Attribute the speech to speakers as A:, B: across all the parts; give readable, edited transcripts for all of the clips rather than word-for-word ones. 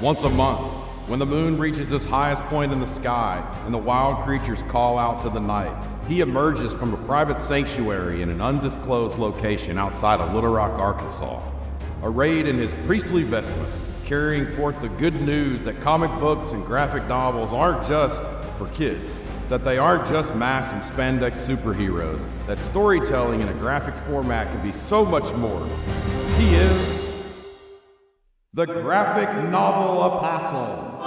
A: Once a month, when the moon reaches its highest point in the sky and the wild creatures call out to the night, he emerges from a private sanctuary in an undisclosed location outside of Little Rock, Arkansas. Arrayed in his priestly vestments, carrying forth the good news that comic books and graphic novels aren't just for kids, that they aren't just mass and spandex superheroes, that storytelling in a graphic format can be so much more. He is the graphic novel apostle.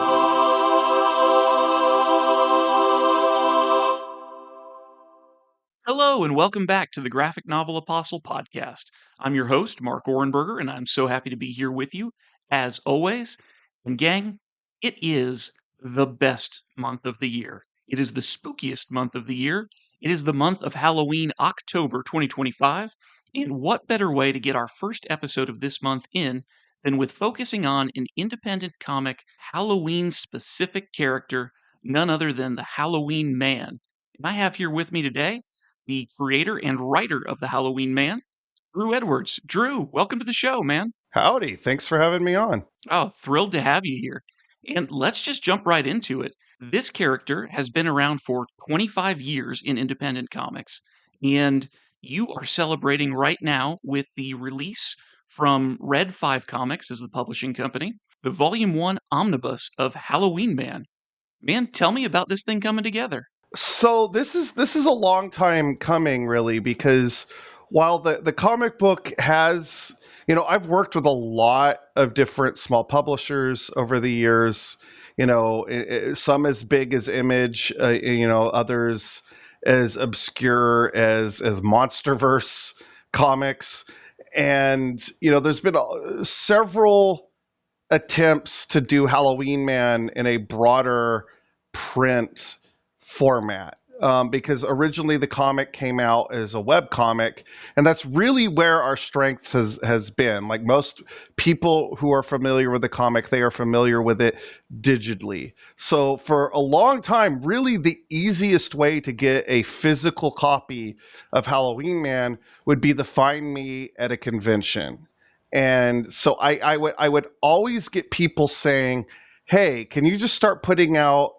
B: Hello, and welcome back to the Graphic Novel Apostle podcast. I'm your host, Marc Orenberger, and I'm so happy to be here with you, as always. And gang, it is the best month of the year. It is the spookiest month of the year. It is the month of Halloween, October 2025. And what better way to get our first episode of this month in than with focusing on an independent comic Halloween-specific character, none other than the Halloween Man. And I have here with me today the creator and writer of the Halloween Man, Drew Edwards. Drew, welcome to the show, man.
C: Howdy. Thanks for having me on.
B: Oh, thrilled to have you here. And let's just jump right into it. This character has been around for 25 years in independent comics, and you are celebrating right now with the release from Red 5 Comics as the publishing company, the Volume 1 omnibus of Halloween Man. Man, tell me about this thing coming together.
C: So this is a long time coming, really, because while the comic book has, I've worked with a lot of different small publishers over the years, some as big as Image, others as obscure as Monsterverse Comics. And, there's been several attempts to do Halloween Man in a broader print format, because originally the comic came out as a web comic, and that's really where our strength has been. Like most people who are familiar with the comic, they are familiar with it digitally. So for a long time, really the easiest way to get a physical copy of Halloween Man would be to find me at a convention. And so I would always get people saying, hey, can you just start putting out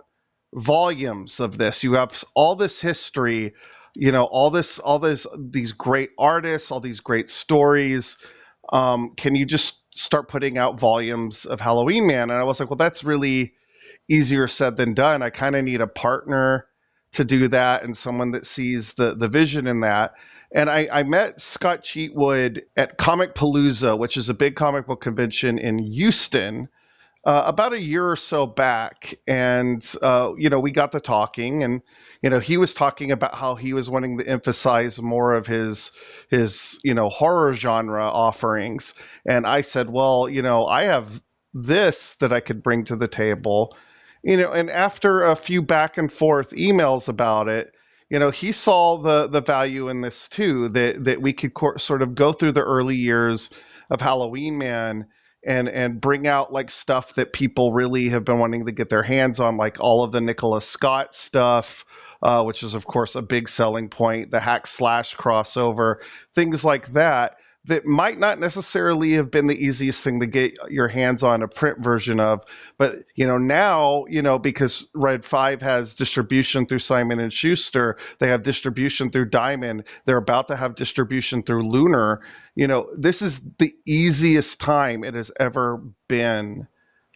C: volumes of this? You have all this history, these great artists, all these great stories. Can you just start putting out volumes of Halloween Man? And I was like, well, that's really easier said than done. I kind of need a partner to do that and someone that sees the vision in that. And I met Scott Cheatwood at Comic Palooza, which is a big comic book convention in Houston, about a year or so back. And, we got to talking, and, he was talking about how he was wanting to emphasize more of his horror genre offerings. And I said, well, I have this that I could bring to the table, and after a few back and forth emails about it, he saw the value in this too, that we could sort of go through the early years of Halloween Man and bring out like stuff that people really have been wanting to get their hands on, like all of the Nicola Scott stuff, which is of course a big selling point, the hack slash crossover, things like that might not necessarily have been the easiest thing to get your hands on a print version of. But, now, because Red 5 has distribution through Simon and Schuster, they have distribution through Diamond, they're about to have distribution through Lunar. This is the easiest time it has ever been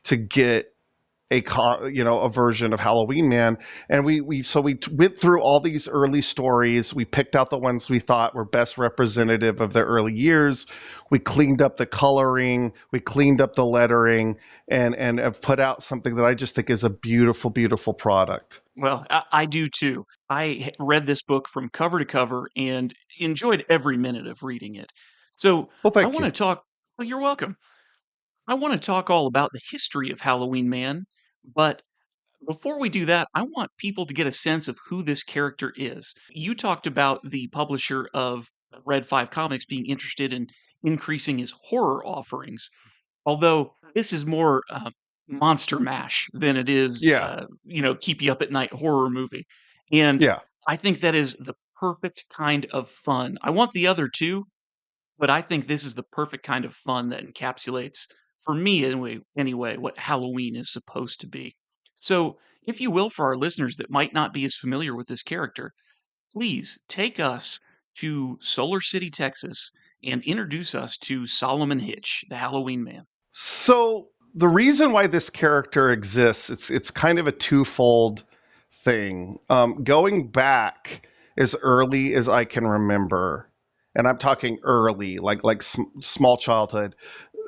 C: to get a version of Halloween Man. And we went through all these early stories. We picked out the ones we thought were best representative of the early years. We cleaned up the coloring, we cleaned up the lettering, and have put out something that I just think is a beautiful, beautiful product.
B: Well, I do too. I read this book from cover to cover and enjoyed every minute of reading it. So
C: Well,
B: I want to talk. Well, you're welcome. I want to talk all about the history of Halloween Man, but before we do that, I want people to get a sense of who this character is. You talked about the publisher of Red 5 Comics being interested in increasing his horror offerings, although this is more Monster Mash than it is, keep you up at night horror movie. And I think that is the perfect kind of fun. I want the other two, but I think this is the perfect kind of fun that encapsulates for me anyway, what Halloween is supposed to be. So, if you will, for our listeners that might not be as familiar with this character, please take us to Solar City, Texas, and introduce us to Soloman Hitch, the Halloween man.
C: So the reason why this character exists, it's kind of a twofold thing. Going back as early as I can remember, and I'm talking early, like small childhood.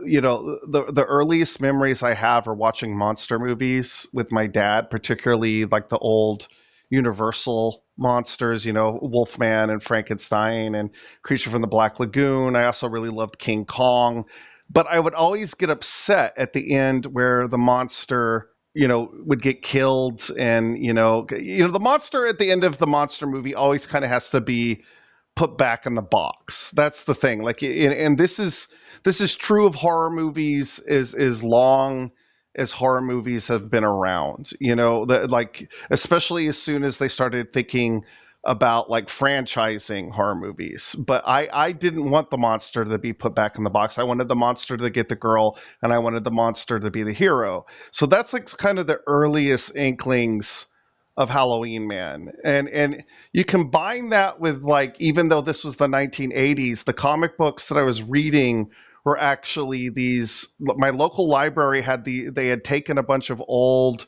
C: The earliest memories I have are watching monster movies with my dad, particularly like the old Universal monsters, Wolfman and Frankenstein and Creature from the Black Lagoon. I also really loved King Kong. But I would always get upset at the end where the monster, would get killed. And, the monster at the end of the monster movie always kind of has to be put back in the box. That's the thing. Like, and this is true of horror movies as long as horror movies have been around. Especially as soon as they started thinking about like franchising horror movies. But I didn't want the monster to be put back in the box. I wanted the monster to get the girl, and I wanted the monster to be the hero. So that's like kind of the earliest inklings of Halloween Man. And you combine that with, like, even though this was the 1980s, the comic books that I was reading were actually my local library they had taken a bunch of old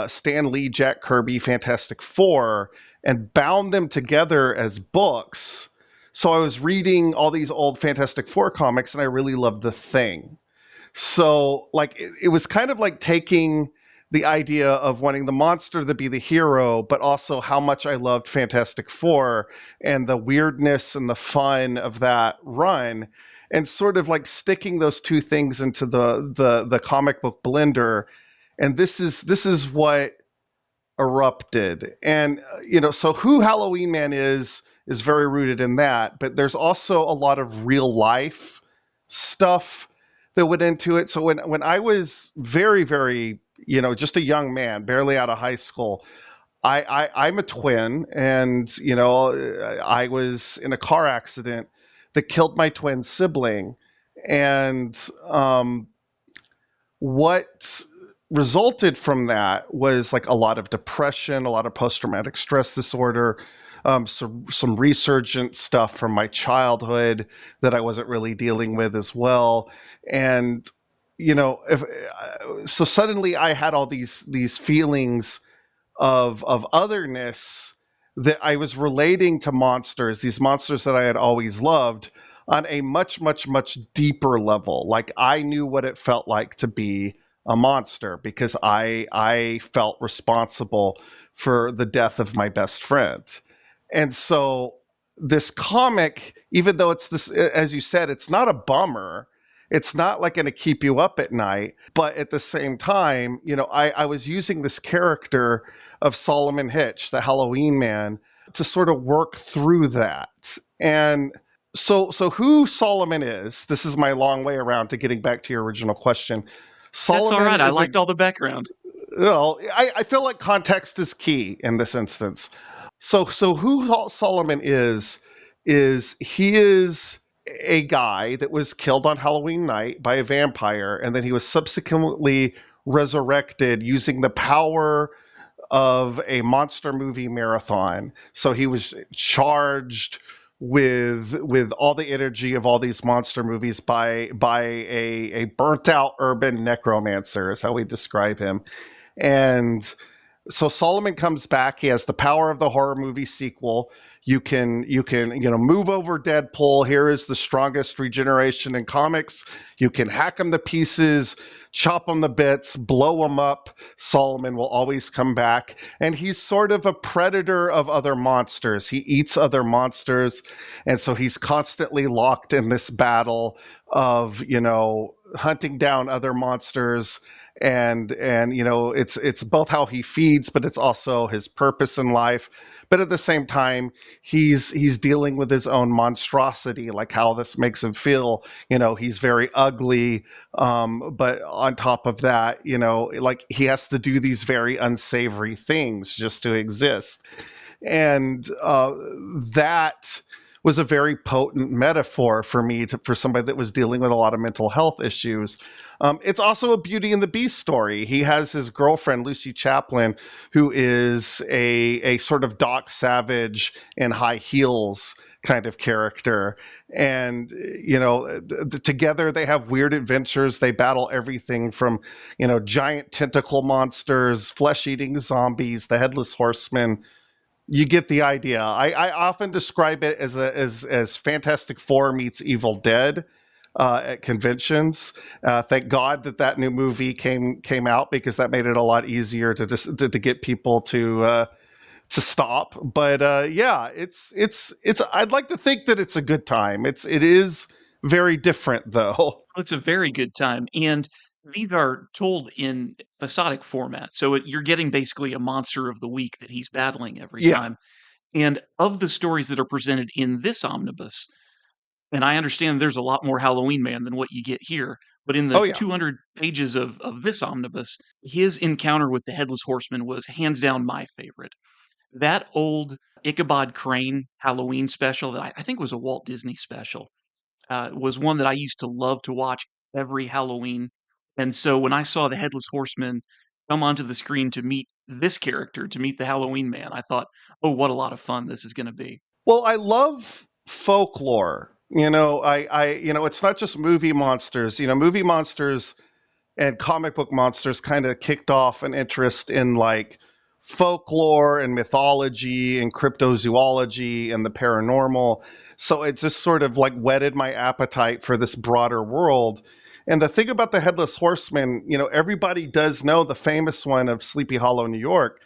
C: Stan Lee, Jack Kirby Fantastic Four and bound them together as books. So I was reading all these old Fantastic Four comics, and I really loved The Thing. So like it was kind of like taking the idea of wanting the monster to be the hero, but also how much I loved Fantastic Four and the weirdness and the fun of that run, and sort of like sticking those two things into the comic book blender. And this is what erupted. And so who Halloween Man is very rooted in that, but there's also a lot of real life stuff that went into it. So when I was very, very, just a young man, barely out of high school, I'm a twin, and I was in a car accident that killed my twin sibling. And what resulted from that was like a lot of depression, a lot of post-traumatic stress disorder, some resurgent stuff from my childhood that I wasn't really dealing with as well. And so suddenly I had all these feelings of otherness that I was relating to monsters, these monsters that I had always loved, on a much, much, much deeper level. Like I knew what it felt like to be a monster because I felt responsible for the death of my best friend. And so this comic, even though it's this, as you said, it's not a bummer. It's not like going to keep you up at night. But at the same time, I was using this character of Soloman Hitch, the Halloween Man, to sort of work through that. And so who Solomon is, this is my long way around to getting back to your original question.
B: That's all right. I liked all the background.
C: Well, I feel like context is key in this instance. So who Solomon is he is a guy that was killed on Halloween night by a vampire, and then he was subsequently resurrected using the power of a monster movie marathon. So he was charged with all the energy of all these monster movies by a burnt out urban necromancer is how we describe him. And so Solomon comes back. He has the power of the horror movie sequel. You can move over Deadpool. Here is the strongest regeneration in comics. You can hack him to pieces, chop him to bits, blow him up. Solomon will always come back. And he's sort of a predator of other monsters. He eats other monsters. And so he's constantly locked in this battle of, hunting down other monsters. And it's both how he feeds, but it's also his purpose in life. But at the same time, he's dealing with his own monstrosity, like how this makes him feel. He's very ugly, but on top of that, like he has to do these very unsavory things just to exist. And that was a very potent metaphor for me for somebody that was dealing with a lot of mental health issues. It's also a Beauty and the Beast story. He has his girlfriend, Lucy Chaplin, who is a sort of Doc Savage in high heels kind of character. And, together they have weird adventures. They battle everything from, giant tentacle monsters, flesh-eating zombies, the Headless Horseman. You get the idea. I often describe it as Fantastic Four meets Evil Dead at conventions. Thank God that new movie came out, because that made it a lot easier to get people to stop. But it's I'd like to think that it's a good time. It is very different though.
B: It's a very good time, and these are told in episodic format, so you're getting basically a monster of the week that he's battling every
C: Yeah.
B: time. And of the stories that are presented in this omnibus, and I understand there's a lot more Halloween Man than what you get here, but in the
C: Oh yeah.
B: 200 pages of this omnibus, his encounter with the Headless Horseman was hands down my favorite. That old Ichabod Crane Halloween special that I think was a Walt Disney special was one that I used to love to watch every Halloween. And so when I saw the Headless Horseman come onto the screen to meet this character, to meet the Halloween Man, I thought, oh, what a lot of fun this is going to be.
C: Well, I love folklore. It's not just movie monsters. Movie monsters and comic book monsters kind of kicked off an interest in like folklore and mythology and cryptozoology and the paranormal. So it just sort of like whetted my appetite for this broader world. And the thing about the Headless Horseman, everybody does know the famous one of Sleepy Hollow, New York.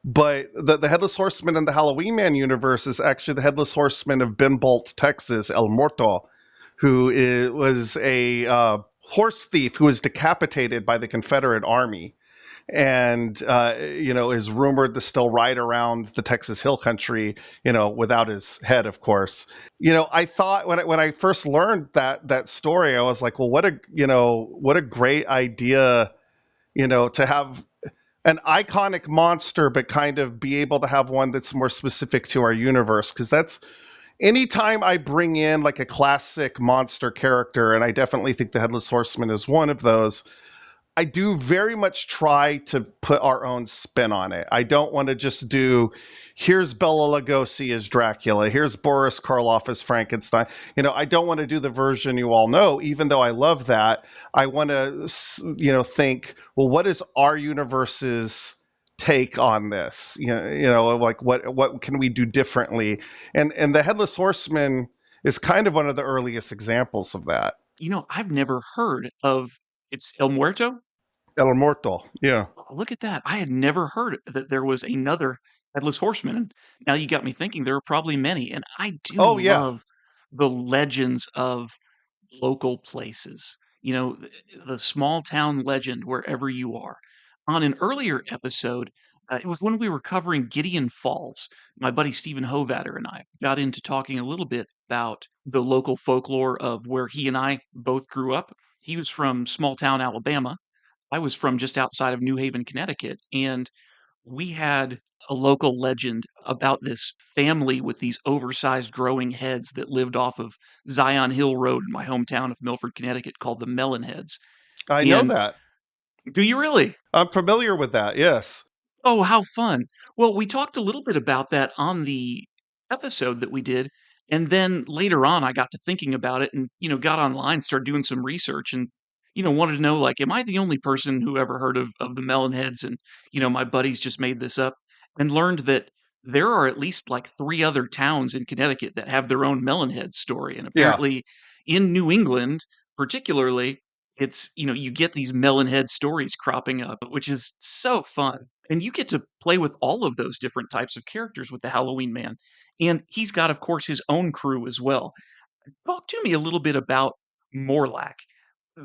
C: But the Headless Horseman in the Halloween Man universe is actually the Headless Horseman of Benbolt, Texas, El Muerto, who was a horse thief who was decapitated by the Confederate Army, and is rumored to still ride around the Texas Hill Country, without his head, of course. I thought when I first learned that story, I was like, well, what a great idea, to have an iconic monster, but kind of be able to have one that's more specific to our universe. Because that's anytime I bring in like a classic monster character, and I definitely think the Headless Horseman is one of those, I do very much try to put our own spin on it. I don't want to just do, here's Bela Lugosi as Dracula, here's Boris Karloff as Frankenstein. I don't want to do the version you all know, even though I love that. I want to, think, well, what is our universe's take on this? Like what can we do differently? And the Headless Horseman is kind of one of the earliest examples of that.
B: I've never heard of it's El Muerto?
C: El Muerto, yeah.
B: Oh, look at that. I had never heard that there was another Headless Horseman. And now you got me thinking there are probably many. And I do
C: Oh yeah.
B: love the legends of local places. The small town legend wherever you are. On an earlier episode, it was when we were covering Gideon Falls. My buddy Stephen Hovatter and I got into talking a little bit about the local folklore of where he and I both grew up. He was from small town Alabama. I was from just outside of New Haven, Connecticut. And we had a local legend about this family with these oversized growing heads that lived off of Zion Hill Road in my hometown of Milford, Connecticut, called the Melonheads.
C: I know
B: And
C: that.
B: do you really?
C: I'm familiar with that, yes.
B: Oh, how fun. Well, we talked a little bit about that on the episode that we did. And then later on, I got to thinking about it and, got online, started doing some research and, wanted to know, like, am I the only person who ever heard of the Melonheads? And, my buddies just made this up and learned that there are at least like 3 other towns in Connecticut that have their own Melonhead story. And
C: Yeah.
B: apparently in New England, particularly, it's, you get these Melonhead stories cropping up, which is so fun. And you get to play with all of those different types of characters with the Halloween Man. And he's got, of course, his own crew as well. Talk to me a little bit about Morlack,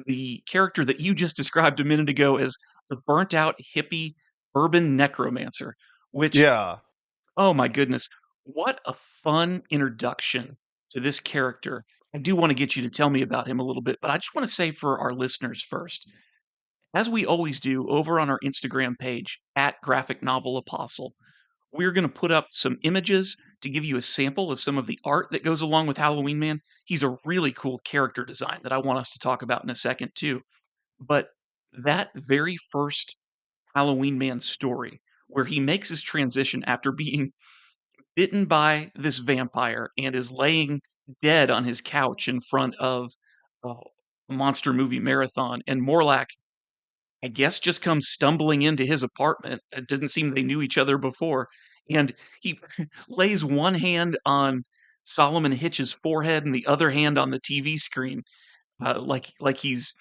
B: the character that you just described a minute ago as the burnt out hippie urban necromancer, which,
C: Yeah.
B: oh my goodness, what a fun introduction to this character. I do want to get you to tell me about him a little bit, but I just want to say for our listeners first, as we always do over on our Instagram page at Graphic Novel Apostle, we're going to put up some images to give you a sample of some of the art that goes along with Halloween Man. He's a really cool character design that I want us to talk about in a second, too. But that very first Halloween Man story, where he makes his transition after being bitten by this vampire and is laying dead on his couch in front of a monster movie marathon, and Morlack, I guess, just comes stumbling into his apartment. It didn't seem they knew each other before, and he lays one hand on Solomon Hitch's forehead and the other hand on the TV screen, like he's,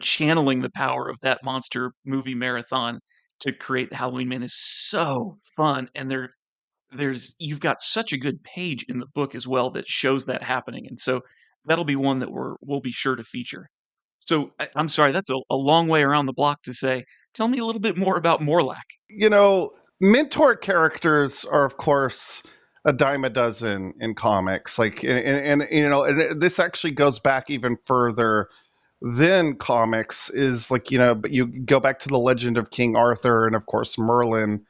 B: channeling the power of that monster movie marathon to create the Halloween Man is so fun, and there's you've got such a good page in the book as well that shows that happening, and so that'll be one that we'll be sure to feature. So I'm sorry, that's a long way around the block to say. Tell me a little bit more about Morlack.
C: Mentor characters are, of course, a dime a dozen in comics. Like, and this actually goes back even further than comics. Is like, but you go back to the Legend of King Arthur, and of course Merlin,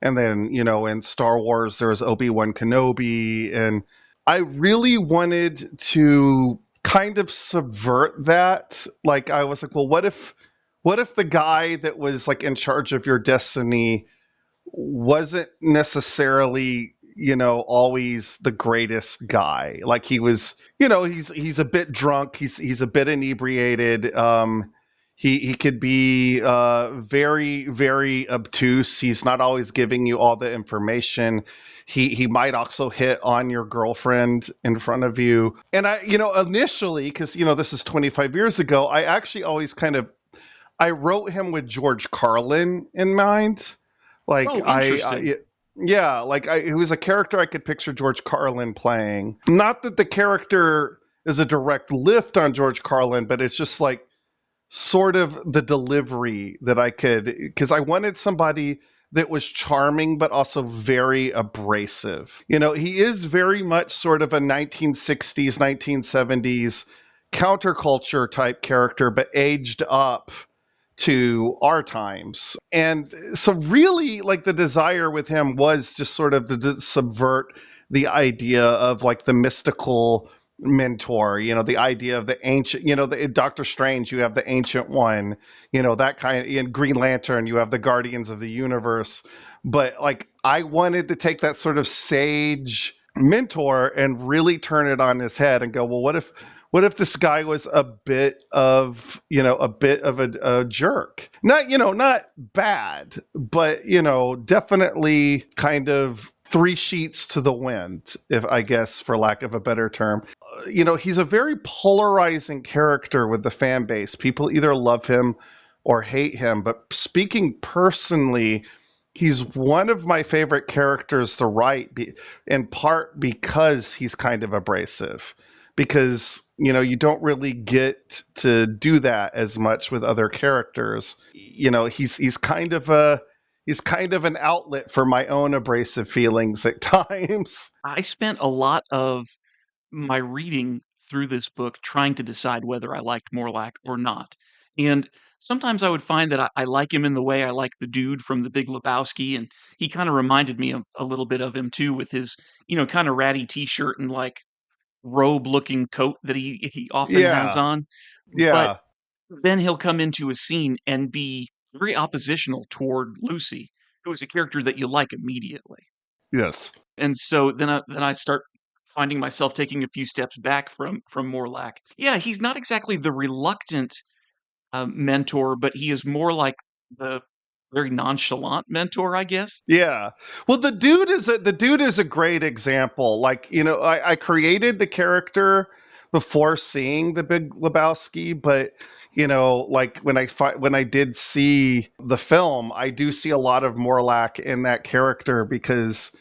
C: and then in Star Wars there's Obi-Wan Kenobi, and I really wanted to kind of subvert that. Like, I was like, well, what if the guy that was like in charge of your destiny wasn't necessarily, always the greatest guy? Like, he was, he's a bit drunk, he's a bit inebriated, he could be very, very obtuse. He's not always giving you all the information. He might also hit on your girlfriend in front of you. And I, initially, because, this is 25 years ago, I actually always I wrote him with George Carlin in mind. Like,
B: interesting.
C: It was a character I could picture George Carlin playing. Not that the character is a direct lift on George Carlin, but it's just like sort of the delivery that I could, because I wanted somebody that was charming, but also very abrasive. He is very much sort of a 1960s, 1970s counterculture type character, but aged up to our times. And so really, like, the desire with him was just sort of to subvert the idea of like the mystical mentor, the idea of the ancient, the Doctor Strange, you have the Ancient One, that kind of, in Green Lantern, you have the Guardians of the Universe. But like, I wanted to take that sort of sage mentor and really turn it on his head and go, well, what if this guy was a bit of a jerk? Not bad, but, definitely kind of three sheets to the wind, if I guess, for lack of a better term. He's a very polarizing character with the fan base. People either love him or hate him. But speaking personally, he's one of my favorite characters to write, in part because he's kind of abrasive. Because, you don't really get to do that as much with other characters. He's kind of an outlet for my own abrasive feelings at times.
B: I spent a lot of my reading through this book trying to decide whether I liked Morlack or not. And sometimes I would find that I like him in the way I like the dude from The Big Lebowski, and he kind of reminded me a little bit of him too, with his, kind of ratty t-shirt and like robe-looking coat that he often has
C: Yeah.
B: on. But
C: Yeah.
B: then he'll come into a scene and be very oppositional toward Lucy, who is a character that you like immediately.
C: Yes.
B: And so then I start finding myself taking a few steps back from Morlack. Yeah, he's not exactly the reluctant mentor, but he is more like the very nonchalant mentor, I guess.
C: Yeah. Well, the dude is a great example. Like, I created the character before seeing The Big Lebowski, but like when I did see the film, I do see a lot of Morlack in that character because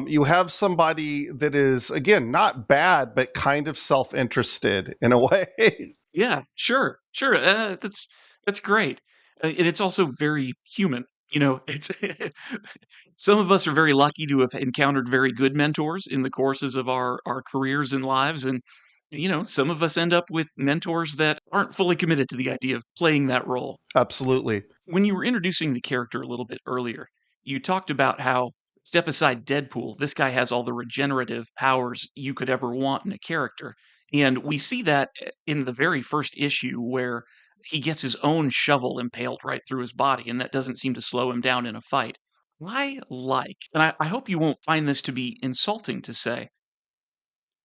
C: you have somebody that is, again, not bad, but kind of self-interested in a way.
B: Yeah, sure, sure. That's great, and it's also very human. It's some of us are very lucky to have encountered very good mentors in the courses of our careers and lives, and some of us end up with mentors that aren't fully committed to the idea of playing that role.
C: Absolutely.
B: When you were introducing the character a little bit earlier, you talked about how Step aside Deadpool. This guy has all the regenerative powers you could ever want in a character. And we see that in the very first issue where he gets his own shovel impaled right through his body, and that doesn't seem to slow him down in a fight. I hope you won't find this to be insulting to say,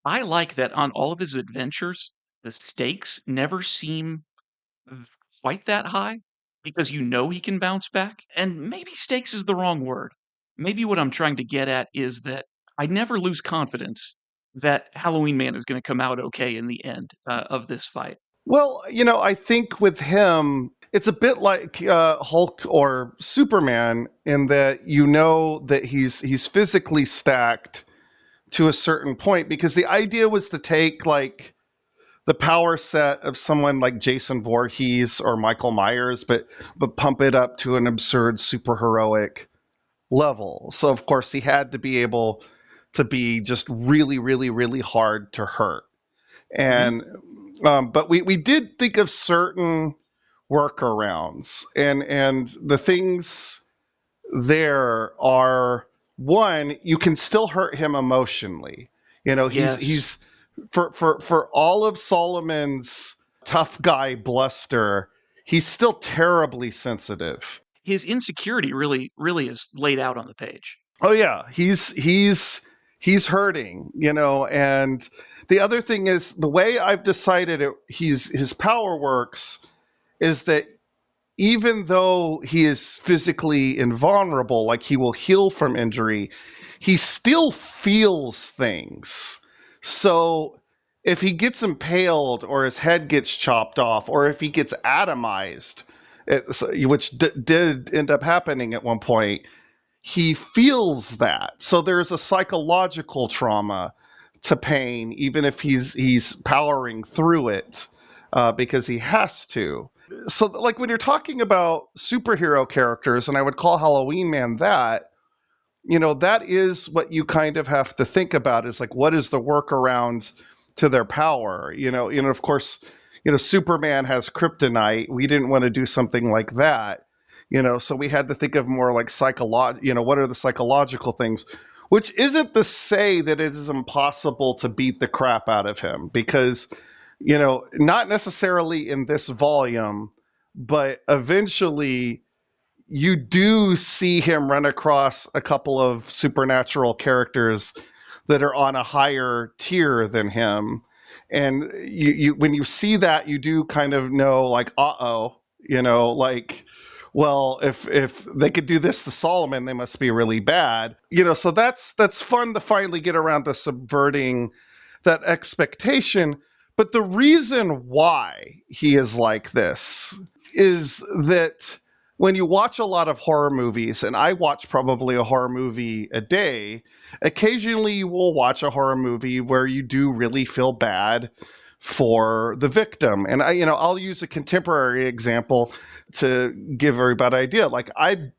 B: I like that on all of his adventures, the stakes never seem v- quite that high because you know he can bounce back. And maybe stakes is the wrong word. Maybe what I'm trying to get at is that I never lose confidence that Halloween Man is going to come out okay in the end of this fight.
C: Well, I think with him, it's a bit like Hulk or Superman in that that he's physically stacked to a certain point, because the idea was to take like the power set of someone like Jason Voorhees or Michael Myers, but pump it up to an absurd superheroic level. So of course he had to be able to be just really, really, really hard to hurt. And but we did think of certain workarounds, and the things there are, one, you can still hurt him emotionally.
B: Yes.
C: He's for all of Solomon's tough guy bluster, he's still terribly sensitive.
B: His insecurity really is laid out on the page.
C: Oh yeah, he's hurting, and the other thing is the way I've decided his power works is that even though he is physically invulnerable, like he will heal from injury, he still feels things. So if he gets impaled or his head gets chopped off or if he gets atomized, which did end up happening at one point, he feels that. So there's a psychological trauma to pain, even if he's powering through it because he has to. So like when you're talking about superhero characters, and I would call Halloween Man that is what you kind of have to think about, is like, what is the workaround to their power? Of course, Superman has kryptonite. We didn't want to do something like that. So we had to think of more like what are the psychological things, which isn't to say that it is impossible to beat the crap out of him, because not necessarily in this volume, but eventually you do see him run across a couple of supernatural characters that are on a higher tier than him. And you when you see that, you do kind of know, like, like, well, if they could do this to Solomon, they must be really bad. So that's fun to finally get around to subverting that expectation. But the reason why he is like this is that when you watch a lot of horror movies, and I watch probably a horror movie a day, occasionally you will watch a horror movie where you do really feel bad for the victim. And I'll use a contemporary example to give everybody an idea. Like I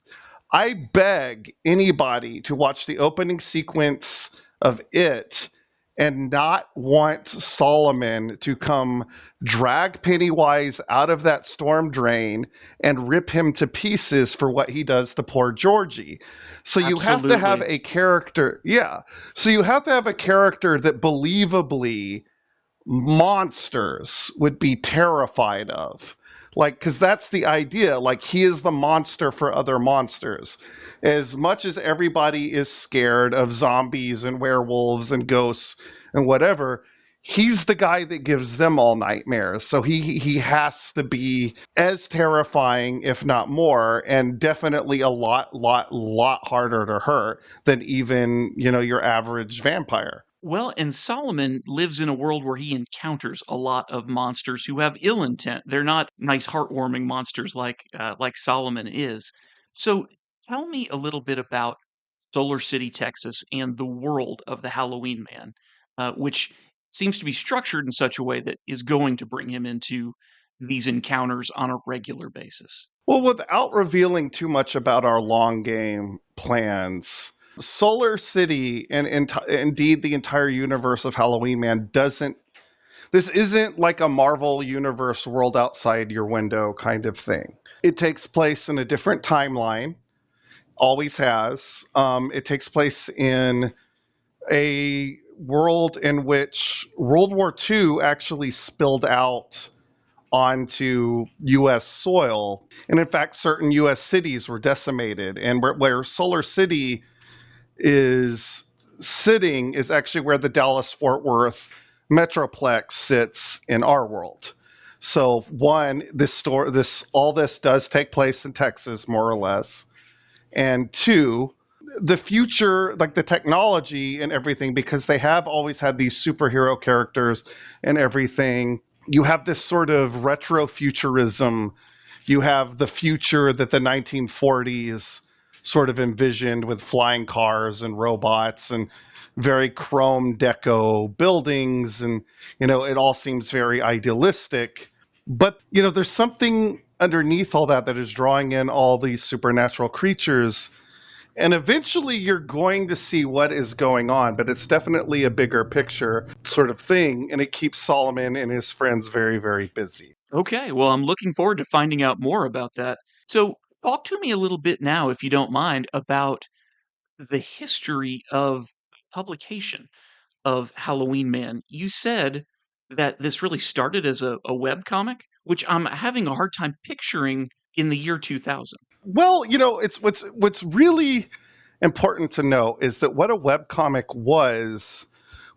C: beg anybody to watch the opening sequence of It and not want Solomon to come drag Pennywise out of that storm drain and rip him to pieces for what he does to poor Georgie. So you have to have a character. Yeah. So you have to have a character that believably monsters would be terrified of. Like, because that's the idea. Like, he is the monster for other monsters. As much as everybody is scared of zombies and werewolves and ghosts and whatever, he's the guy that gives them all nightmares. So he has to be as terrifying, if not more, and definitely a lot harder to hurt than even, your average vampire.
B: Well, and Solomon lives in a world where he encounters a lot of monsters who have ill intent. They're not nice, heartwarming monsters like Solomon is. So, tell me a little bit about Solar City, Texas, and the world of the Halloween Man, which seems to be structured in such a way that is going to bring him into these encounters on a regular basis.
C: Well, without revealing too much about our long game plans, Solar City and indeed the entire universe of Halloween Man this isn't like a Marvel universe world outside your window kind of thing. It takes place in a different timeline. always has. It takes place in a world in which World War II actually spilled out onto U.S. soil. And in fact, certain U.S. cities were decimated. And where Solar City is sitting is actually where the Dallas-Fort Worth Metroplex sits in our world. So one, all this does take place in Texas, more or less. And two, the future, like the technology and everything, because they have always had these superhero characters and everything. You have this sort of retro futurism. You have the future that the 1940s sort of envisioned with flying cars and robots and very chrome deco buildings. And, it all seems very idealistic. But, there's something underneath all that is drawing in all these supernatural creatures. And eventually you're going to see what is going on, but it's definitely a bigger picture sort of thing. And it keeps Solomon and his friends very, very busy.
B: Okay, well, I'm looking forward to finding out more about that. So, talk to me a little bit now, if you don't mind, about the history of publication of Halloween Man. You said that this really started as a web comic, which I'm having a hard time picturing in the year 2000.
C: Well, it's what's really important to know is that what a webcomic was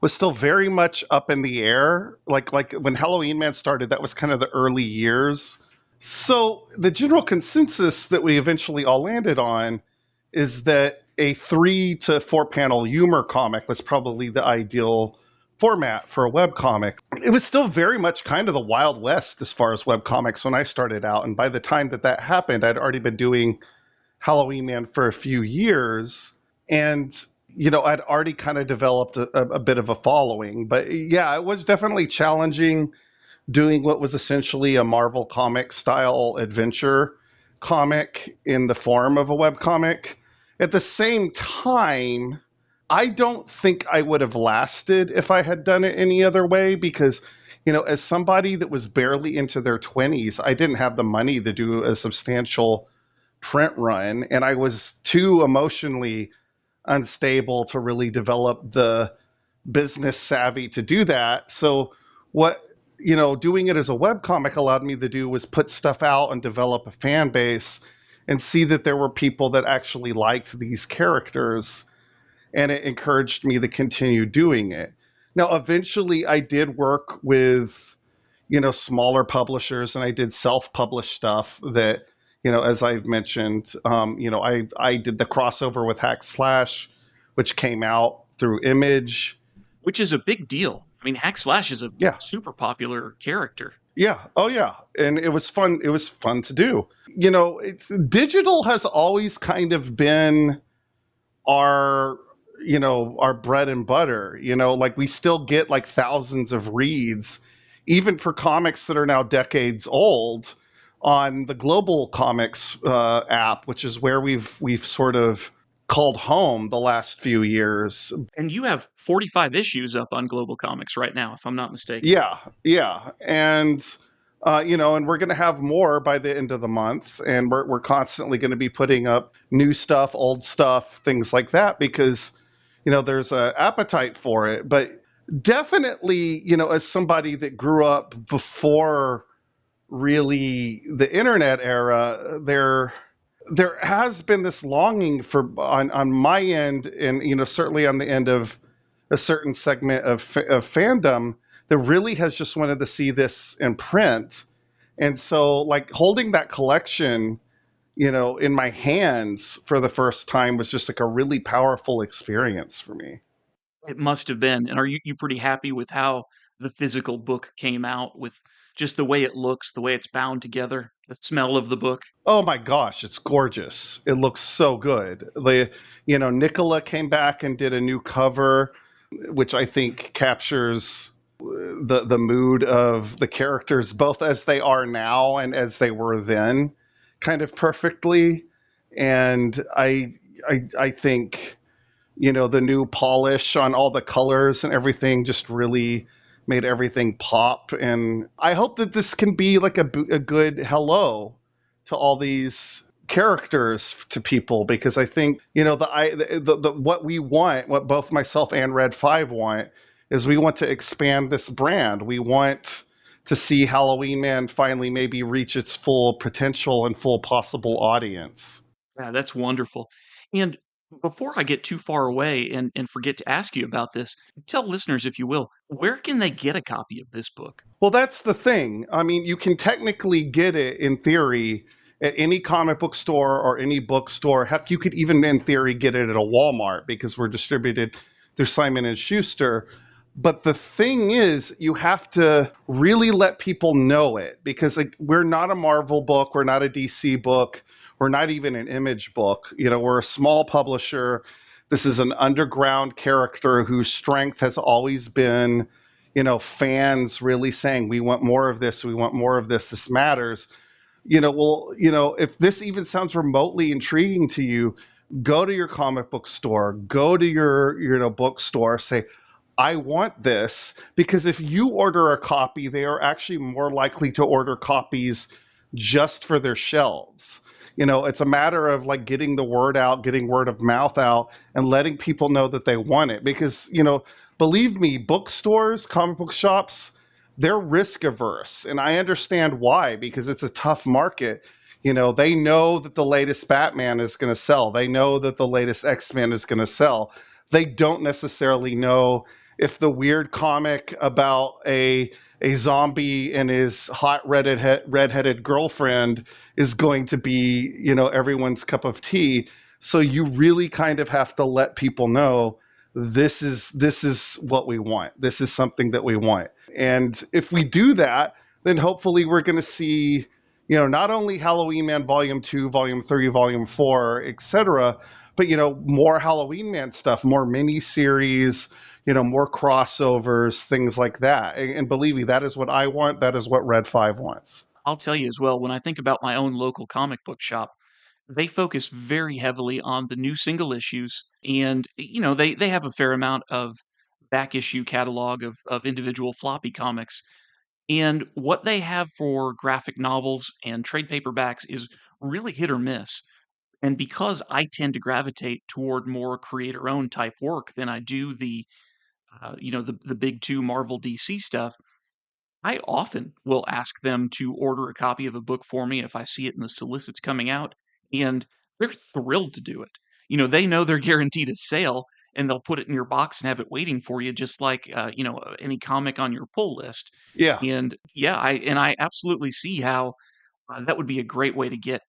C: still very much up in the air. Like when Halloween Man started, that was kind of the early years. So the general consensus that we eventually all landed on is that a 3 to 4 panel humor comic was probably the ideal format for a webcomic. It was still very much kind of the Wild West as far as webcomics when I started out. And by the time that happened, I'd already been doing Halloween Man for a few years. And, I'd already kind of developed a bit of a following. But yeah, it was definitely challenging doing what was essentially a Marvel comic style adventure comic in the form of a webcomic. At the same time, I don't think I would have lasted if I had done it any other way because, as somebody that was barely into their 20s, I didn't have the money to do a substantial print run, and I was too emotionally unstable to really develop the business savvy to do that. So what, doing it as a webcomic allowed me to do was put stuff out and develop a fan base and see that there were people that actually liked these characters. And it encouraged me to continue doing it. Now, eventually I did work with, smaller publishers, and I did self-published stuff that, as I've mentioned, I did the crossover with Hack Slash, which came out through Image.
B: Which is a big deal. I mean, Hack Slash is a
C: Yeah.
B: super popular character.
C: Yeah. Oh, yeah. And it was fun. It was fun to do. Digital has always kind of been our bread and butter. Like we still get like thousands of reads, even for comics that are now decades old, on the Global Comics app, which is where we've sort of called home the last few years.
B: And you have 45 issues up on Global Comics right now, if I'm not mistaken.
C: Yeah. And, and we're going to have more by the end of the month. And we're constantly going to be putting up new stuff, old stuff, things like that, because, there's an appetite for it. But definitely, as somebody that grew up before really the internet era, there has been this longing for on my end, and certainly on the end of a certain segment of fandom that really has just wanted to see this in print. And so like holding that collection, in my hands for the first time was just like a really powerful experience for me.
B: It must have been. And are you pretty happy with how the physical book came out, with just the way it looks, the way it's bound together, the smell of the book?
C: Oh my gosh, it's gorgeous. It looks so good. Nicola came back and did a new cover, which I think captures the mood of the characters, both as they are now and as they were then, kind of perfectly. And I think, the new polish on all the colors and everything just really made everything pop. And I hope that this can be like a good hello to all these characters to people, because I think, the what we want, what both myself and Red 5 want, is we want to expand this brand. We want to see Halloween Man finally maybe reach its full potential and full possible audience.
B: Yeah, that's wonderful. And before I get too far away and forget to ask you about this, tell listeners, if you will, where can they get a copy of this book?
C: Well, that's the thing. I mean, you can technically get it in theory at any comic book store or any bookstore. Heck, you could even in theory get it at a Walmart, because we're distributed through Simon and Schuster. But the thing is, you have to really let people know it, because we're not a Marvel book, we're not a DC book, we're not even an Image book. We're a small publisher. This is an underground character whose strength has always been, fans really saying, we want more of this, we want more of this, this matters. If this even sounds remotely intriguing to you, go to your comic book store, go to your, bookstore, say, I want this, because if you order a copy, they are actually more likely to order copies just for their shelves. It's a matter of like getting the word out, getting word of mouth out, and letting people know that they want it. Because, believe me, bookstores, comic book shops, they're risk averse. And I understand why, because it's a tough market. They know that the latest Batman is going to sell. They know that the latest X-Men is going to sell. They don't necessarily know if the weird comic about a zombie and his hot redheaded girlfriend is going to be, everyone's cup of tea. So you really kind of have to let people know this is what we want. This is something that we want. And if we do that, then hopefully we're going to see, not only Halloween Man Volume 2, Volume 3, Volume 4, etc., but, more Halloween Man stuff, more mini-series, more crossovers, things like that. And believe me, that is what I want. That is what Red 5 wants.
B: I'll tell you as well, when I think about my own local comic book shop, they focus very heavily on the new single issues. And, they have a fair amount of back issue catalog of individual floppy comics. And what they have for graphic novels and trade paperbacks is really hit or miss. And because I tend to gravitate toward more creator-owned type work than I do the big two Marvel DC stuff, I often will ask them to order a copy of a book for me if I see it in the solicits coming out, and they're thrilled to do it. They know they're guaranteed a sale, and they'll put it in your box and have it waiting for you, just like any comic on your pull list.
C: Yeah.
B: And yeah, I absolutely see how that would be a great way to get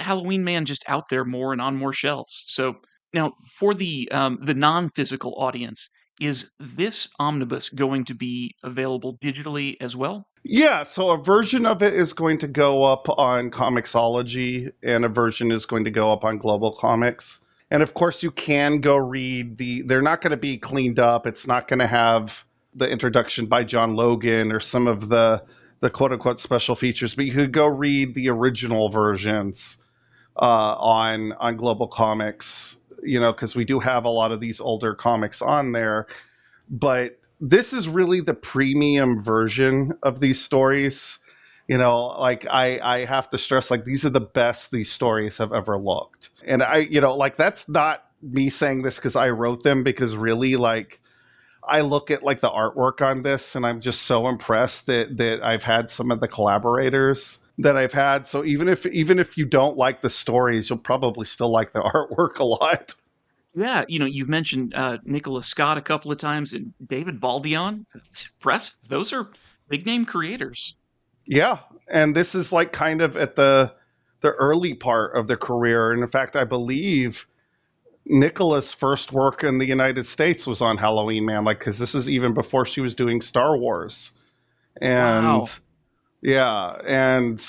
B: Halloween Man just out there more and on more shelves. So now for the non-physical audience, is this omnibus going to be available digitally as well?
C: Yeah, so a version of it is going to go up on Comixology, and a version is going to go up on Global Comics. And of course, you can go read they're not going to be cleaned up. It's not going to have the introduction by John Logan or some of the quote-unquote special features, but you could go read the original versions on Global Comics, because we do have a lot of these older comics on there. But this is really the premium version of these stories. I have to stress, these are the best these stories have ever looked. And that's not me saying this because I wrote them, because really, I look at the artwork on this and I'm just so impressed that I've had some of the collaborators that I've had. So even if you don't like the stories, you'll probably still like the artwork a lot.
B: Yeah, you've mentioned Nicola Scott a couple of times and David Baldeon. It's impressive. Those are big name creators.
C: Yeah, and this is kind of at the early part of their career. And in fact, I believe Nicola's first work in the United States was on Halloween Man, because this is even before she was doing Star Wars. And
B: Wow.
C: yeah, and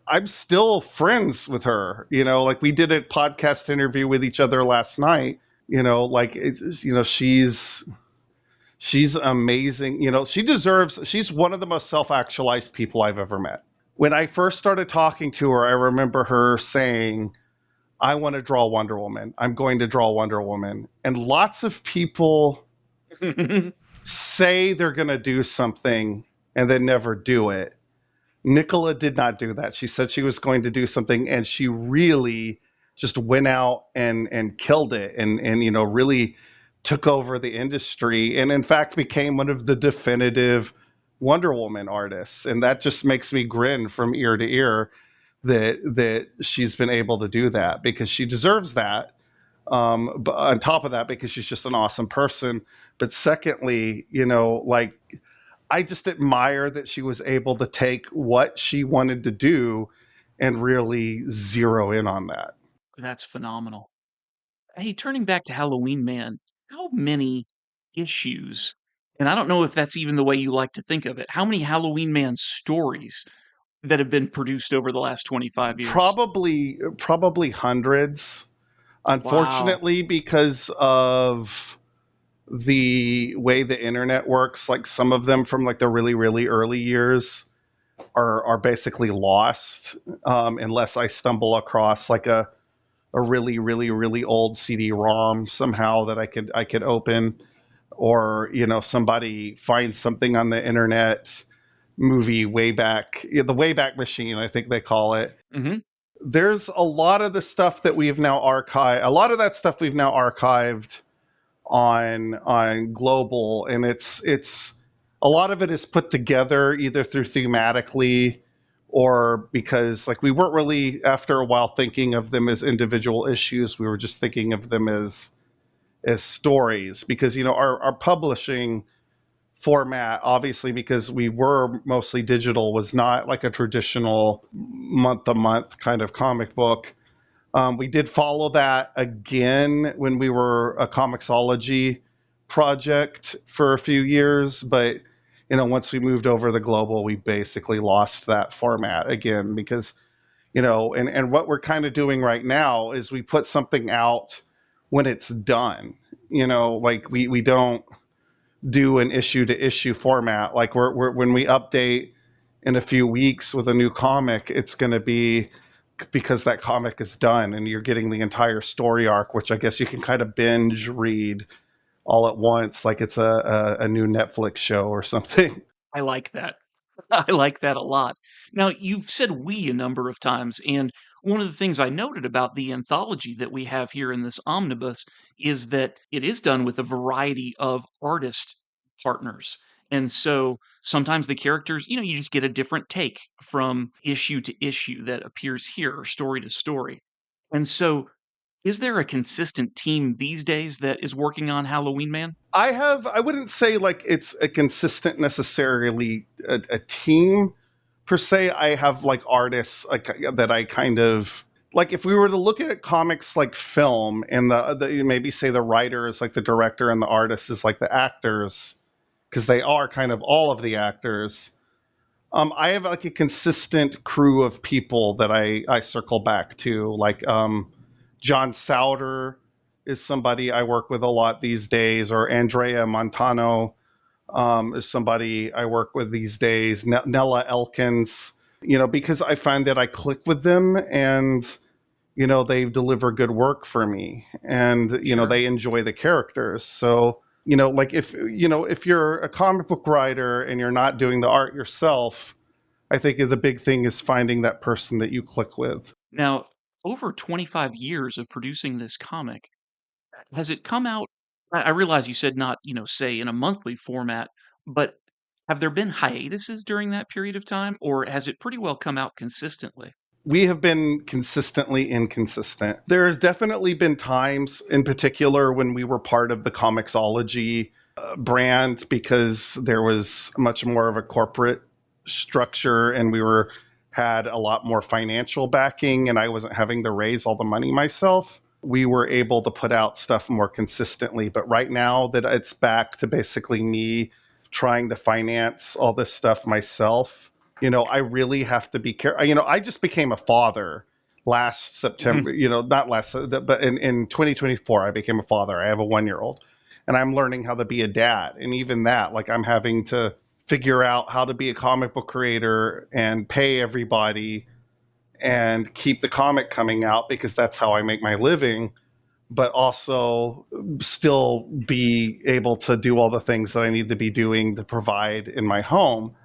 C: I'm still friends with her. We did a podcast interview with each other last night. She's amazing. She's one of the most self-actualized people I've ever met. When I first started talking to her, I remember her saying, I want to draw Wonder Woman. I'm going to draw Wonder Woman. And lots of people say they're going to do something and then never do it. Nicola did not do that. She said she was going to do something, and she really just went out and killed it, and really took over the industry, and in fact became one of the definitive Wonder Woman artists. And that just makes me grin from ear to ear that she's been able to do that, because she deserves that. But on top of that, because she's just an awesome person. But secondly, like, I just admire that she was able to take what she wanted to do and really zero in on that.
B: That's phenomenal. Hey, turning back to Halloween Man, how many issues, and I don't know if that's even the way you like to think of it, how many Halloween Man stories that have been produced over the last 25 years?
C: Probably hundreds.
B: Wow.
C: Unfortunately, because of the way the internet works, like some of them from like the really, really early years are basically lost, unless I stumble across like a really, really, really old CD-ROM somehow that I could open, or somebody finds something on the internet, movie way back, the Wayback Machine, I think they call it.
B: Hmm.
C: There's a lot of the stuff that we've now archived. A lot of that stuff we've now archived on Global, and it's a lot of it is put together either through thematically, or because like we weren't really after a while thinking of them as individual issues. We were just thinking of them as stories, because our publishing format, obviously because we were mostly digital, was not like a traditional month to month kind of comic book. We did follow that again when we were a comicsology project for a few years, but once we moved over to the Global, we basically lost that format again, because and what we're kind of doing right now is we put something out when it's done. Like we don't do an issue to issue format. Like we're when we update in a few weeks with a new comic, it's going to be because that comic is done and you're getting the entire story arc, which I guess you can kind of binge read all at once, like it's a new Netflix show or something.
B: I like that. I like that a lot. Now, you've said we a number of times, and one of the things I noted about the anthology that we have here in this omnibus is that it is done with a variety of artist partners. And so sometimes the characters, you just get a different take from issue to issue that appears here, or story to story. And so, is there a consistent team these days that is working on Halloween Man?
C: I wouldn't say like it's a consistent necessarily a team per se. I have like artists like that I kind of like. If we were to look at comics like film, and the maybe say the writer is like the director and the artist is like the actors, because they are kind of all of the actors. I have like a consistent crew of people that I circle back to, like John Souter is somebody I work with a lot these days, or Andrea Montano is somebody I work with these days. Nella Elkins, because I find that I click with them, and they deliver good work for me, and
B: Sure.
C: they enjoy the characters. So like if you're a comic book writer and you're not doing the art yourself, I think the big thing is finding that person that you click with.
B: Now, over 25 years of producing this comic, has it come out? I realize you said not, say in a monthly format, but have there been hiatuses during that period of time, or has it pretty well come out consistently?
C: We have been consistently inconsistent. There has definitely been times in particular when we were part of the Comixology brand, because there was much more of a corporate structure, and we had a lot more financial backing, and I wasn't having to raise all the money myself. We were able to put out stuff more consistently. But right now that it's back to basically me trying to finance all this stuff myself, I really have to be careful. I just became a father last
B: Mhm.
C: September, not last, but in 2024, I became a father. I have a 1-year-old, and I'm learning how to be a dad. And even that, like, I'm having to figure out how to be a comic book creator and pay everybody and keep the comic coming out, because that's how I make my living, but also still be able to do all the things that I need to be doing to provide in my home.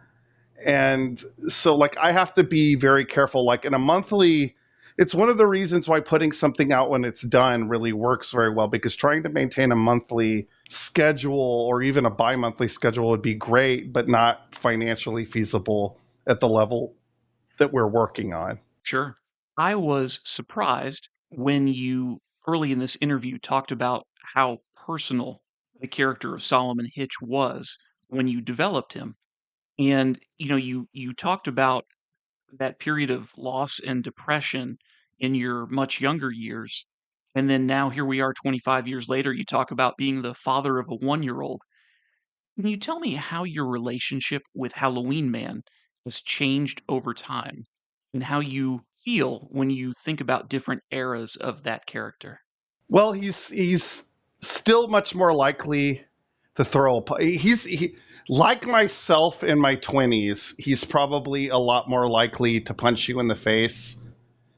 C: And so like I have to be very careful. Like in a monthly, it's one of the reasons why putting something out when it's done really works very well, because trying to maintain a monthly schedule or even a bi-monthly schedule would be great, but not financially feasible at the level that we're working on.
B: Sure. I was surprised when you early in this interview talked about how personal the character of Solomon Hitch was when you developed him. And you talked about that period of loss and depression in your much younger years. And then now here we are 25 years later, you talk about being the father of a 1-year-old. Can you tell me how your relationship with Halloween Man has changed over time and how you feel when you think about different eras of that character?
C: Well, he's still much more likely to throw like myself in my 20s, he's probably a lot more likely to punch you in the face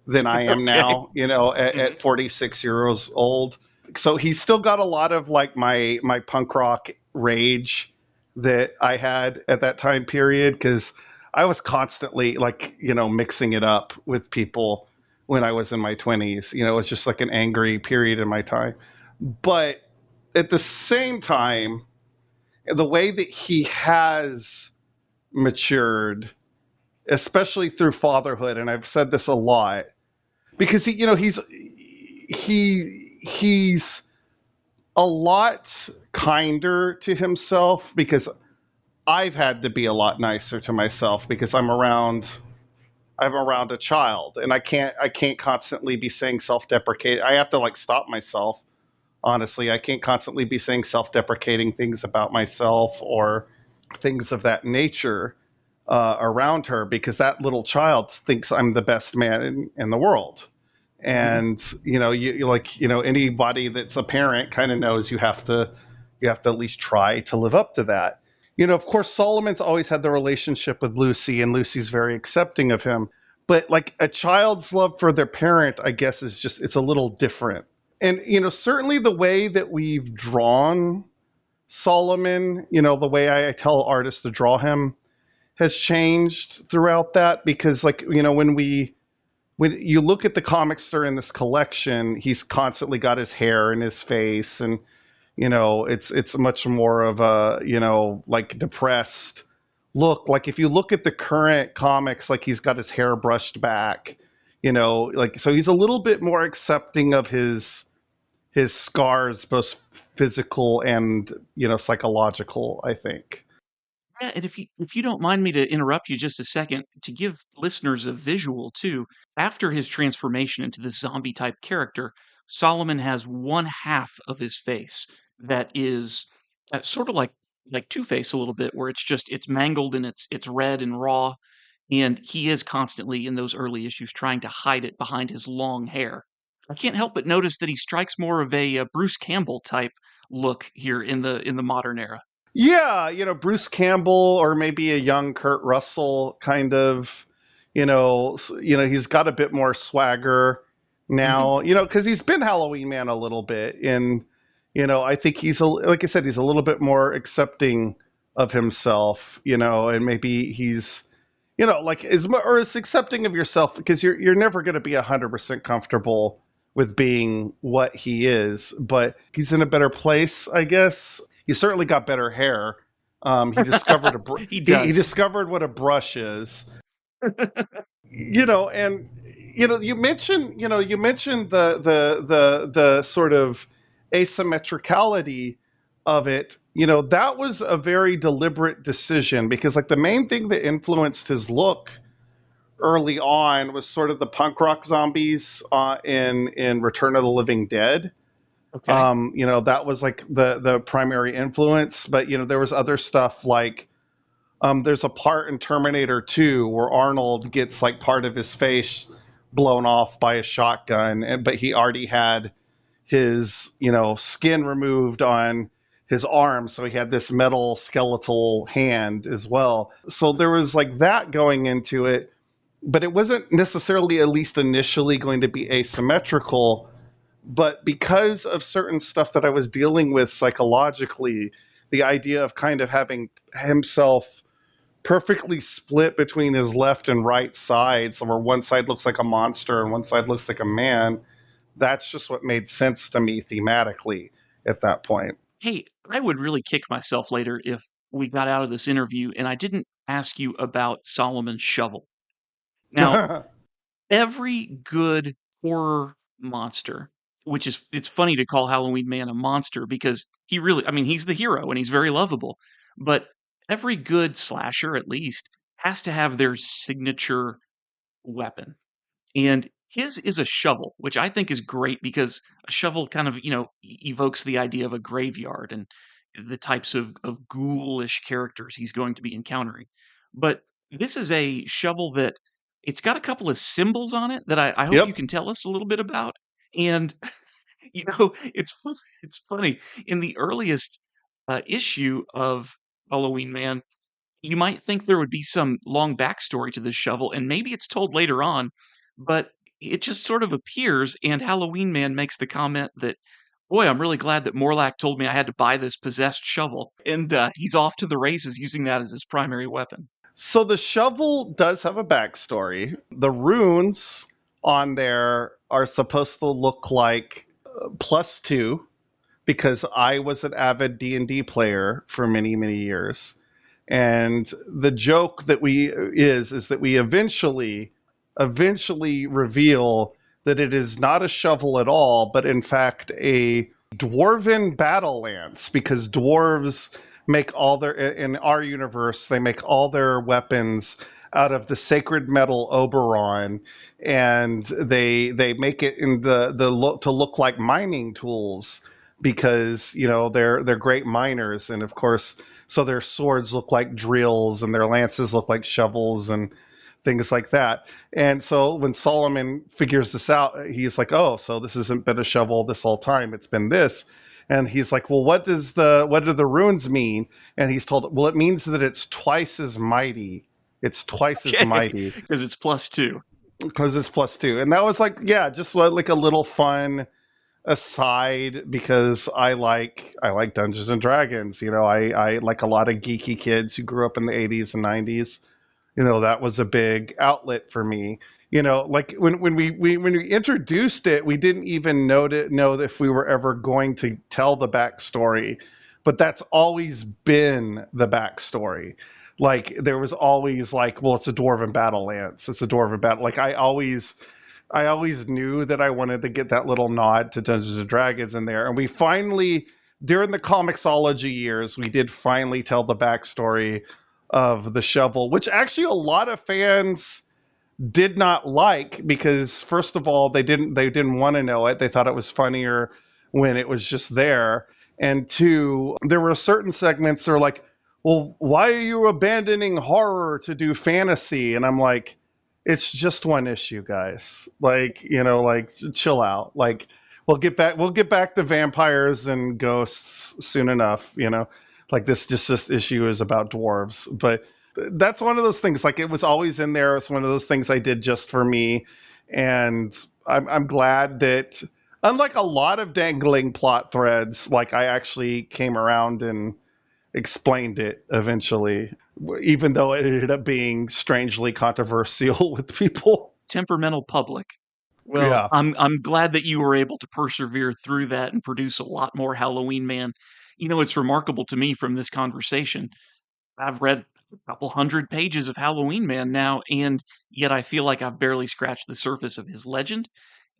C: than I am
B: Okay.
C: now, at 46 years old. So he's still got a lot of like my punk rock rage that I had at that time period, because I was constantly like, mixing it up with people when I was in my 20s. It was just like an angry period in my time. But at the same time, the way that he has matured, especially through fatherhood, and I've said this a lot, because he's a lot kinder to himself, because I've had to be a lot nicer to myself because I'm around a child, and I can't constantly be saying self-deprecate. I have to like stop myself. Honestly, I can't constantly be saying self-deprecating things about myself or things of that nature around her, because that little child thinks I'm the best man in the world.
B: Mhm.
C: And anybody that's a parent kind of knows you have to at least try to live up to that. Of course, Solomon's always had the relationship with Lucy, and Lucy's very accepting of him. But like a child's love for their parent, I guess, it's a little different. And certainly the way that we've drawn Solomon, the way I tell artists to draw him has changed throughout that, because like, when you look at the comics that are in this collection, he's constantly got his hair in his face, and it's much more of a like depressed look. Like if you look at the current comics, like he's got his hair brushed back, like, so he's a little bit more accepting of his scars, both physical and psychological, I think.
B: Yeah, and if you don't mind me to interrupt you just a second to give listeners a visual too, after his transformation into this zombie type character, Solomon has one half of his face that is sort of like Two Face a little bit, where it's mangled and it's red and raw, and he is constantly in those early issues trying to hide it behind his long hair. I can't help but notice that he strikes more of a Bruce Campbell type look here in the modern era.
C: Yeah, Bruce Campbell, or maybe a young Kurt Russell kind of, he's got a bit more swagger
B: Hmm.
C: now, because he's been Halloween Man a little bit. And, I think like I said, he's a little bit more accepting of himself, and maybe he's, like is accepting of yourself, because you're never going to be 100% comfortable with being what he is, but he's in a better place, I guess. He's certainly got better hair. He discovered
B: He
C: he
B: does.
C: discovered what a brush is. And you mentioned the sort of asymmetricality of it. That was a very deliberate decision, because like the main thing that influenced his look early on was sort of the punk rock zombies in Return of the Living Dead.
B: Okay.
C: That was like the primary influence, but there was other stuff like there's a part in Terminator 2 where Arnold gets like part of his face blown off by a shotgun, but he already had his skin removed on his arm, so he had this metal skeletal hand as well. So there was like that going into it, but it wasn't necessarily, at least initially, going to be asymmetrical. But because of certain stuff that I was dealing with psychologically, the idea of kind of having himself perfectly split between his left and right sides, where one side looks like a monster and one side looks like a man. That's just what made sense to me thematically at that point.
B: Hey, I would really kick myself later if we got out of this interview and I didn't ask you about Solomon's shovel. Now, every good horror monster, which is it's funny to call Halloween Man a monster because he really, I mean, he's the hero and he's very lovable, but every good slasher at least has to have their signature weapon. And his is a shovel, which I think is great because a shovel kind of, evokes the idea of a graveyard and the types of ghoulish characters he's going to be encountering. But this is a shovel that it's got a couple of symbols on it that I hope you
C: Yep.
B: can tell us a little bit about. And it's funny in the earliest issue of Halloween Man, you might think there would be some long backstory to this shovel, and maybe it's told later on, but it just sort of appears, and Halloween Man makes the comment that, boy, I'm really glad that Morlack told me I had to buy this possessed shovel. And he's off to the races using that as his primary weapon.
C: So the shovel does have a backstory. The runes on there are supposed to look like +2, because I was an avid D&D player for many, many years. And the joke that is that we eventually reveal that it is not a shovel at all, but in fact a dwarven battle lance, because dwarves make all their, in our universe, they make all their weapons out of the sacred metal Oberon, and they make it in the look to look like mining tools, because they're great miners, and of course, so their swords look like drills and their lances look like shovels and things like that. And so when Solomon figures this out, he's like, oh, so this hasn't been a shovel this whole time, it's been this. And he's like, well, what do the runes mean? And he's told, well, it means that it's twice as mighty. It's twice as mighty.
B: Because it's +2.
C: Because it's +2. And that was like, yeah, just like a little fun aside, because I like Dungeons and Dragons. I like a lot of geeky kids who grew up in the 80s and 90s. That was a big outlet for me. Like when we introduced it, we didn't even know if we were ever going to tell the backstory, but that's always been the backstory. Like there was always like, well, it's a dwarven battle lance. It's a dwarven battle. Like I always knew that I wanted to get that little nod to Dungeons and Dragons in there. And we finally, during the Comixology years, we did finally tell the backstory of the shovel, which actually a lot of fans did not like, because first of all, they didn't want to know it. They thought it was funnier when it was just there. And two, there were certain segments that are like, well, why are you abandoning horror to do fantasy? And I'm like, it's just one issue, guys. Like, chill out. Like, we'll get back to vampires and ghosts soon enough, Like this issue is about dwarves. But that's one of those things, like it was always in there. It's one of those things I did just for me. And I'm glad that, unlike a lot of dangling plot threads, like I actually came around and explained it eventually, even though it ended up being strangely controversial with people.
B: Temperamental public. Well,
C: Yeah.
B: I'm glad that you were able to persevere through that and produce a lot more Halloween Man. It's remarkable to me from this conversation. I've read a couple hundred pages of Halloween Man now, and yet I feel like I've barely scratched the surface of his legend.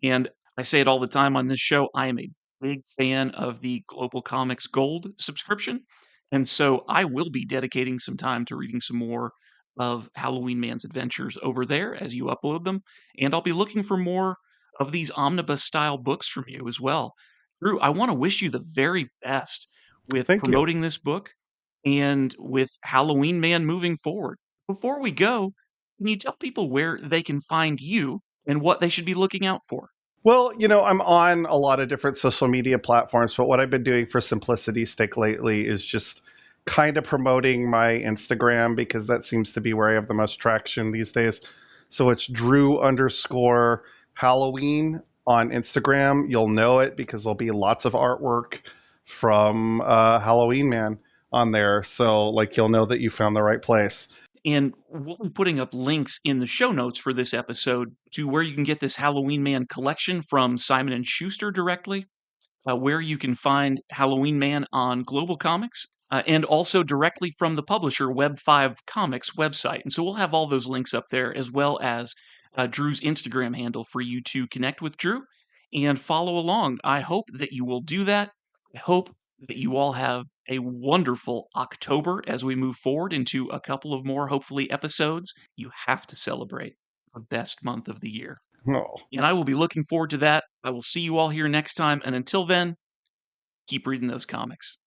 B: And I say it all the time on this show, I am a big fan of the Global Comics Gold subscription. And so I will be dedicating some time to reading some more of Halloween Man's adventures over there as you upload them. And I'll be looking for more of these omnibus style books from you as well. Drew, I want to wish you the very best with
C: Thank you.
B: promoting this book and with Halloween Man moving forward. Before we go, can you tell people where they can find you and what they should be looking out for?
C: Well, I'm on a lot of different social media platforms, but what I've been doing for simplicity's sake lately is just kind of promoting my Instagram, because that seems to be where I have the most traction these days. So it's Drew_Halloween on Instagram. You'll know it because there'll be lots of artwork from Halloween Man on there. So like you'll know that you found the right place.
B: And we'll be putting up links in the show notes for this episode to where you can get this Halloween Man collection from Simon & Schuster directly, where you can find Halloween Man on Global Comics, and also directly from the publisher Web5 Comics website. And so we'll have all those links up there, as well as Drew's Instagram handle for you to connect with Drew and follow along. I hope that you will do that. I hope that you all have a wonderful October as we move forward into a couple of more, hopefully, episodes. You have to celebrate the best month of the year.
C: Oh.
B: And I will be looking forward to that. I will see you all here next time. And until then, keep reading those comics.